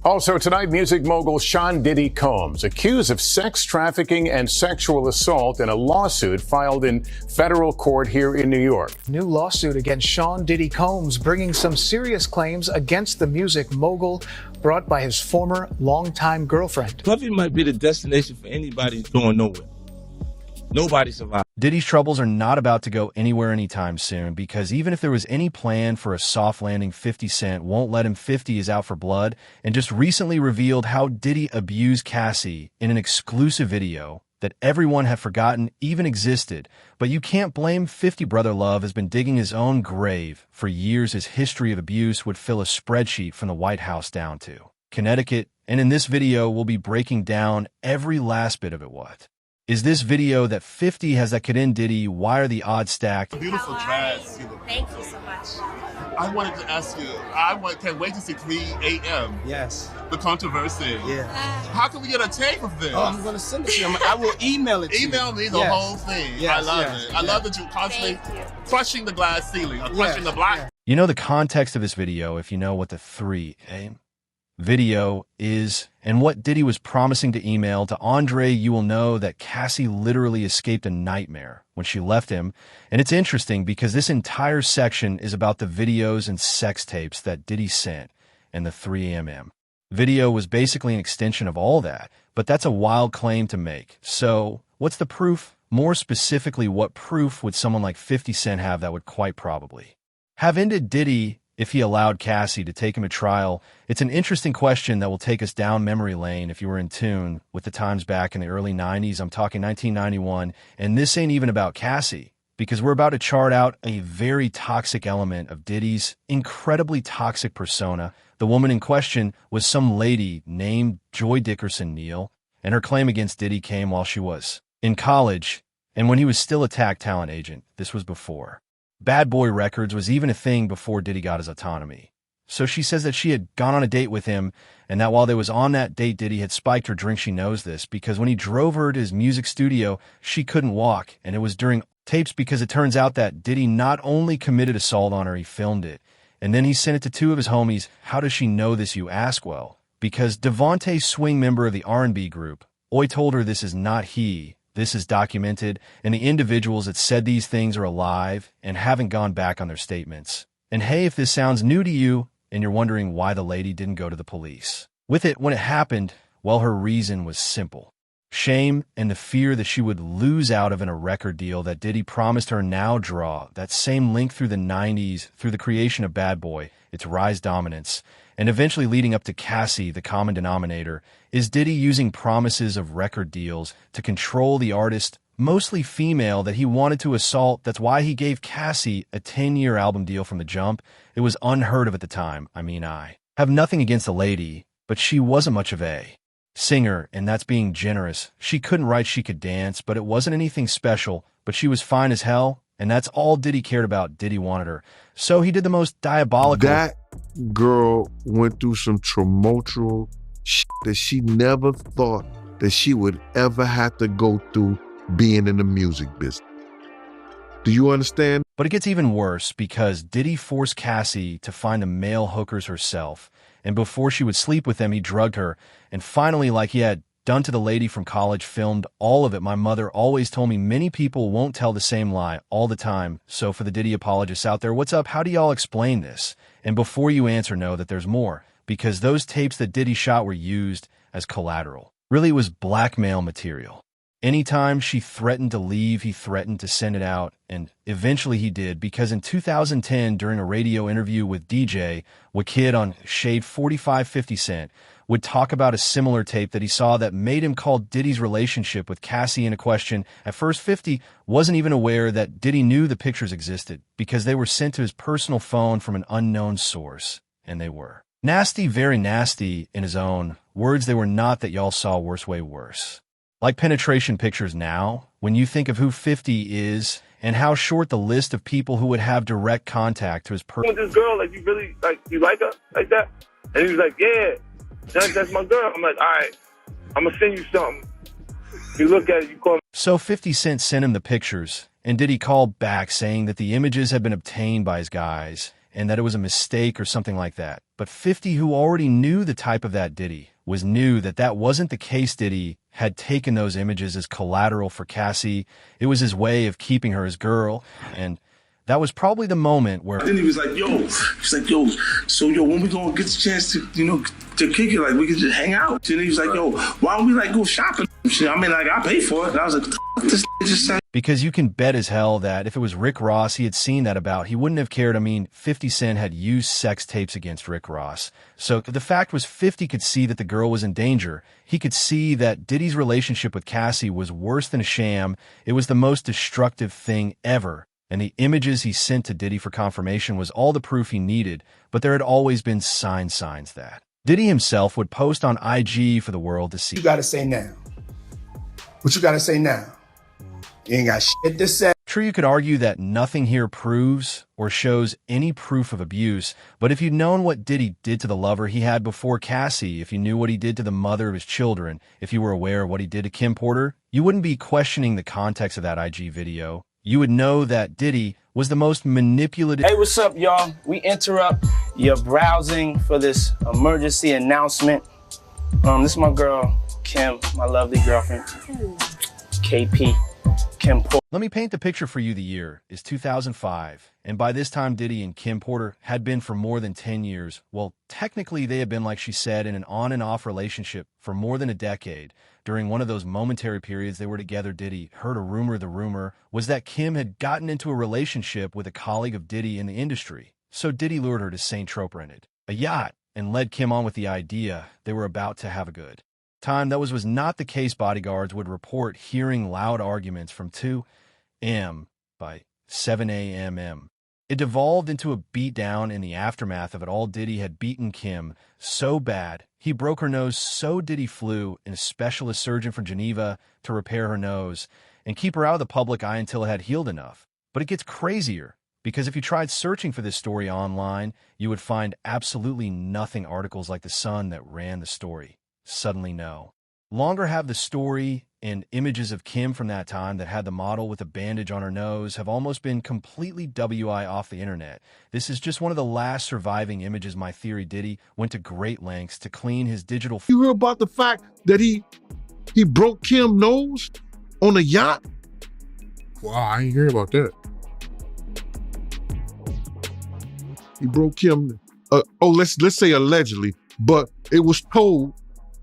Also tonight, music mogul Sean Diddy Combs accused of sex trafficking and sexual assault in a lawsuit filed in federal court here in New York. New lawsuit against Sean Diddy Combs bringing some serious claims against the music mogul brought by his former longtime girlfriend. Puffy might be the destination for anybody who's going nowhere. Nobody survived. Diddy's troubles are not about to go anywhere anytime soon, because even if there was any plan for a soft landing, 50 Cent won't let him. 50 is out for blood and just recently revealed how Diddy abused Cassie in an exclusive video that everyone had forgotten even existed. But you can't blame 50. Brother Love has been digging his own grave for years. His history of abuse would fill a spreadsheet from the White House down to Connecticut, and in this video we'll be breaking down every last bit of it. What is this video that 50 has that could end Diddy? Why are the odds stacked? Beautiful dress. Thank you so much. I wanted to ask you, can't wait to see 3 a.m. Yes. The controversy. Yeah. How can we get a tape of this? Oh, I'm going to send it to you. I will email it to you. Email me the Yes. whole thing. Yes, I love yes, it. I love that you're constantly crushing the glass ceiling, or crushing the block. You know the context of this video if you know what the 3A video is and what Diddy was promising to email to Andre. You will know that Cassie literally escaped a nightmare when she left him. And it's interesting because this entire section is about the videos and sex tapes that Diddy sent, and the 3AM video was basically an extension of all that. But that's a wild claim to make. So what's the proof? More specifically, what proof would someone like 50 Cent have that would quite probably have ended Diddy if he allowed Cassie to take him to trial? It's an interesting question that will take us down memory lane if you were in tune with the times back in the early 90s. I'm talking 1991, and this ain't even about Cassie, because we're about to chart out a very toxic element of Diddy's incredibly toxic persona. The woman in question was some lady named Joy Dickerson Neal, and her claim against Diddy came while she was in college and when he was still a TAC talent agent. This was before Bad Boy Records was even a thing, before Diddy got his autonomy. So she says that she had gone on a date with him, and that while they was on that date, Diddy had spiked her drink. She knows this because when he drove her to his music studio, she couldn't walk, and it was during tapes, because it turns out that Diddy not only committed assault on her, he filmed it, and then he sent it to 2 of his homies. How does she know this, you ask? Well, because Devontae Swing, member of the R&B group, Oi told her this is not he. This is documented, and the individuals that said these things are alive and haven't gone back on their statements. And hey, if this sounds new to you and you're wondering why the lady didn't go to the police with it when it happened, well, her reason was simple. Shame and the fear that she would lose out of a record deal that Diddy promised her. Now draw that same link through the 90s, through the creation of Bad Boy, its rise, dominance, and eventually leading up to Cassie. The common denominator is Diddy using promises of record deals to control the artist, mostly female, that he wanted to assault. That's why he gave Cassie a 10-year album deal from the jump. It was unheard of at the time. I have nothing against the lady, but she wasn't much of a singer, and that's being generous. She couldn't write, she could dance, but it wasn't anything special. But she was fine as hell, and that's all Diddy cared about. Diddy wanted her, so he did the most diabolical. That girl went through some tumultuous shit that she never thought that she would ever have to go through being in the music business. Do you understand? But it gets even worse, because Diddy forced Cassie to find the male hookers herself, and before she would sleep with them, he drugged her, and finally, like he had done to the lady from college, filmed all of it. My mother always told me many people won't tell the same lie all the time. So for the Diddy apologists out there, what's up? How do y'all explain this? And before you answer, know that there's more, because those tapes that Diddy shot were used as collateral. Really, it was blackmail material. Anytime she threatened to leave, he threatened to send it out, and eventually he did, because in 2010, during a radio interview with DJ Wakid on Shade 45, 50 Cent would talk about a similar tape that he saw that made him call Diddy's relationship with Cassie into question. At first, 50 wasn't even aware that Diddy knew the pictures existed, because they were sent to his personal phone from an unknown source, and they were nasty, very nasty. In his own words, they were not that y'all saw worse, way worse. Like penetration pictures now, when you think of who 50 is and how short the list of people who would have direct contact to his With this girl, like, you really, like, you like her like that? And he was like, yeah, that's my girl. I'm like, all right, I'm going to send you something. You look at it, you call me. So 50 Cent sent him the pictures, and Diddy called back saying that the images had been obtained by his guys, and that it was a mistake or something like that. But 50, who already knew the type of that Diddy, knew that that wasn't the case. Diddy had taken those images as collateral for Cassie. It was his way of keeping her his girl, and that was probably the moment where then he was like, so when we gonna get the chance to, to kick it, like we can just hang out. And he was like, why don't we like go shopping? I mean, like I pay for it. And I was like, this just said. Because you can bet as hell that if it was Rick Ross he had seen that about, he wouldn't have cared. I mean, 50 Cent had used sex tapes against Rick Ross. So the fact was 50 could see that the girl was in danger. He could see that Diddy's relationship with Cassie was worse than a sham. It was the most destructive thing ever. And the images he sent to Diddy for confirmation was all the proof he needed, but there had always been signs that Diddy himself would post on IG for the world to see. You gotta say now. What you gotta say now? You ain't got shit to say. True, you could argue that nothing here proves or shows any proof of abuse, but if you'd known what Diddy did to the lover he had before Cassie, if you knew what he did to the mother of his children, if you were aware of what he did to Kim Porter, you wouldn't be questioning the context of that IG video. You would know that Diddy was the most manipulative. Hey, what's up, y'all? We interrupt your browsing for this emergency announcement. This is my girl, Kim, my lovely girlfriend, KP, Kim Porter. Let me paint the picture for you. The year is 2005, and by this time, Diddy and Kim Porter had been for more than 10 years. Well, technically, they had been, like she said, in an on and off relationship for more than a decade. During one of those momentary periods they were together, Diddy heard a rumor. The rumor was that Kim had gotten into a relationship with a colleague of Diddy in the industry. So Diddy lured her to St. Tropez, rented a yacht, and led Kim on with the idea they were about to have a good time. That was not the case. Bodyguards would report hearing loud arguments from 2 a.m. by 7 a.m. It devolved into a beatdown. In the aftermath of it all, Diddy had beaten Kim so bad he broke her nose, so Diddy flew in a specialist surgeon from Geneva to repair her nose and keep her out of the public eye until it had healed enough. But it gets crazier, because if you tried searching for this story online, you would find absolutely nothing. Articles like The Sun that ran the story suddenly no longer have the story, and images of Kim from that time that had the model with a bandage on her nose have almost been completely WI off the internet. This is just one of the last surviving images. My theory, Diddy went to great lengths to clean his digital. You heard about the fact that he broke Kim's nose on a yacht? Wow, I ain't hear about that. He broke Kim, let's say allegedly, but it was told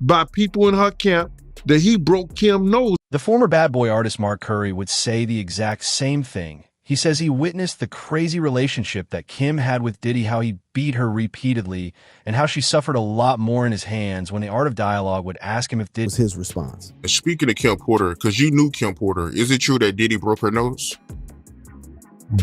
by people in her camp that he broke Kim's nose. The former Bad Boy artist Mark Curry would say the exact same thing. He says he witnessed the crazy relationship that Kim had with Diddy, how he beat her repeatedly, and how she suffered a lot more in his hands. When the Art of Dialogue would ask him if Diddy was his response. Speaking of Kim Porter, because you knew Kim Porter, is it true that Diddy broke her nose?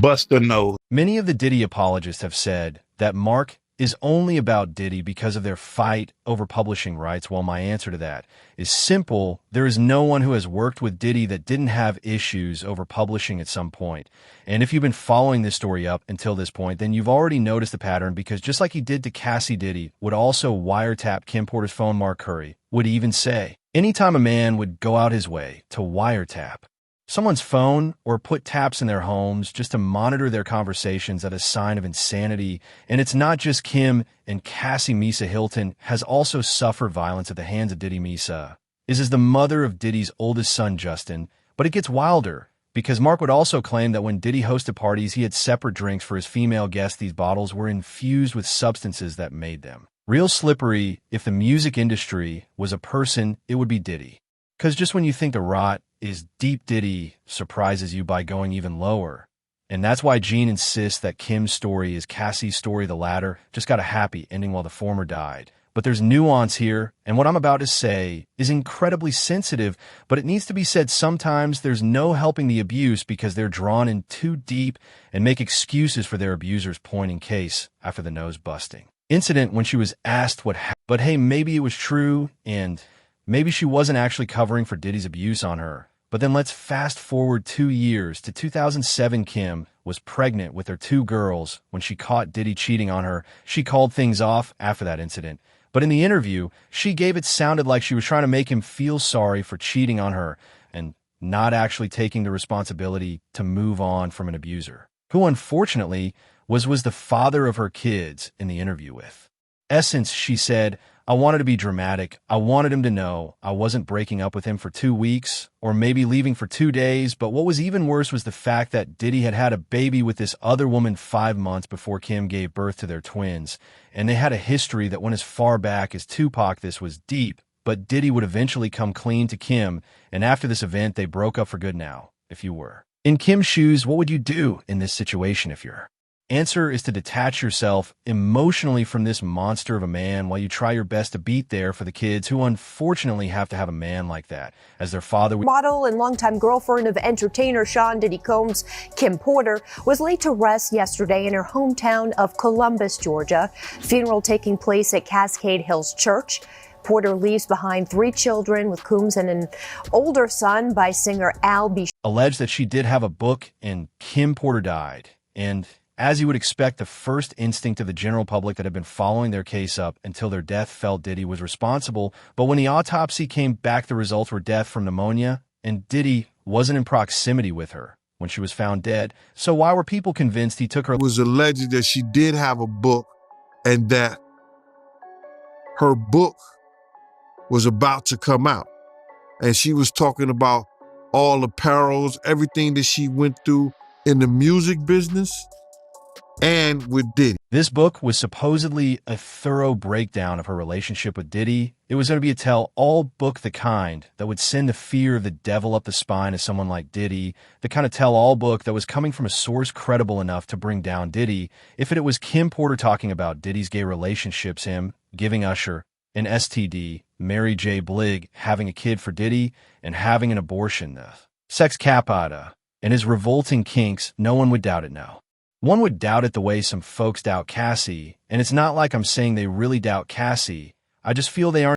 Bust a nose. Many of the Diddy apologists have said that Mark is only about Diddy because of their fight over publishing rights. Well, my answer to that is simple. There is no one who has worked with Diddy that didn't have issues over publishing at some point. And if you've been following this story up until this point, then you've already noticed the pattern, because just like he did to Cassie, Diddy would also wiretap Kim Porter's phone. Mark Curry would even say anytime a man would go out his way to wiretap someone's phone or put taps in their homes just to monitor their conversations, at a sign of insanity. And it's not just Kim and Cassie. Misa Hilton has also suffered violence at the hands of Diddy. Misa is the mother of Diddy's oldest son, Justin. But it gets wilder, because Mark would also claim that when Diddy hosted parties, he had separate drinks for his female guests. These bottles were infused with substances that made them real slippery. If the music industry was a person, it would be Diddy. Because just when you think the rot is deep, Diddy surprises you by going even lower. And that's why Gene insists that Kim's story is Cassie's story. The latter just got a happy ending while the former died. But there's nuance here, and what I'm about to say is incredibly sensitive, but it needs to be said. Sometimes there's no helping the abuse, because they're drawn in too deep and make excuses for their abuser's point. In case after the nose busting incident, when she was asked what happened, but hey, maybe it was true, and maybe she wasn't actually covering for Diddy's abuse on her. But then let's fast forward 2 years to 2007. Kim was pregnant with her 2 girls when she caught Diddy cheating on her. She called things off after that incident. But in the interview she gave, it sounded like she was trying to make him feel sorry for cheating on her and not actually taking the responsibility to move on from an abuser, who unfortunately was the father of her kids in the interview with. Essence, she said, I wanted to be dramatic. I wanted him to know I wasn't breaking up with him for 2 weeks or maybe leaving for 2 days. But what was even worse was the fact that Diddy had had a baby with this other woman 5 months before Kim gave birth to their twins. And they had a history that went as far back as Tupac. This was deep, but Diddy would eventually come clean to Kim. And after this event, they broke up for good now, if you were. In Kim's shoes, what would you do in this situation if you're? Answer is to detach yourself emotionally from this monster of a man while you try your best to beat there for the kids who unfortunately have to have a man like that as their father. Model and longtime girlfriend of entertainer Sean Diddy Combs, Kim Porter, was laid to rest yesterday in her hometown of Columbus, Georgia. Funeral taking place at Cascade Hills Church. Porter leaves behind 3 children with Combs and an older son by singer Al B. Alleged that she did have a book and Kim Porter died. And as you would expect, the first instinct of the general public that had been following their case up until their death felt Diddy was responsible. But when the autopsy came back, the results were death from pneumonia, and Diddy wasn't in proximity with her when she was found dead. So why were people convinced he took her? It was alleged that she did have a book and that her book was about to come out. And she was talking about all the perils, everything that she went through in the music business and with Diddy. This book was supposedly a thorough breakdown of her relationship with Diddy. It was going to be a tell-all book, the kind that would send the fear of the devil up the spine of someone like Diddy, the kind of tell-all book that was coming from a source credible enough to bring down Diddy. If it was Kim Porter talking about Diddy's gay relationships, him giving Usher an STD, Mary J. Blige having a kid for Diddy, and having an abortion, the sex capada, and his revolting kinks, no one would doubt it now. One would doubt it the way some folks doubt Cassie, and it's not like I'm saying they really doubt Cassie. I just feel they aren't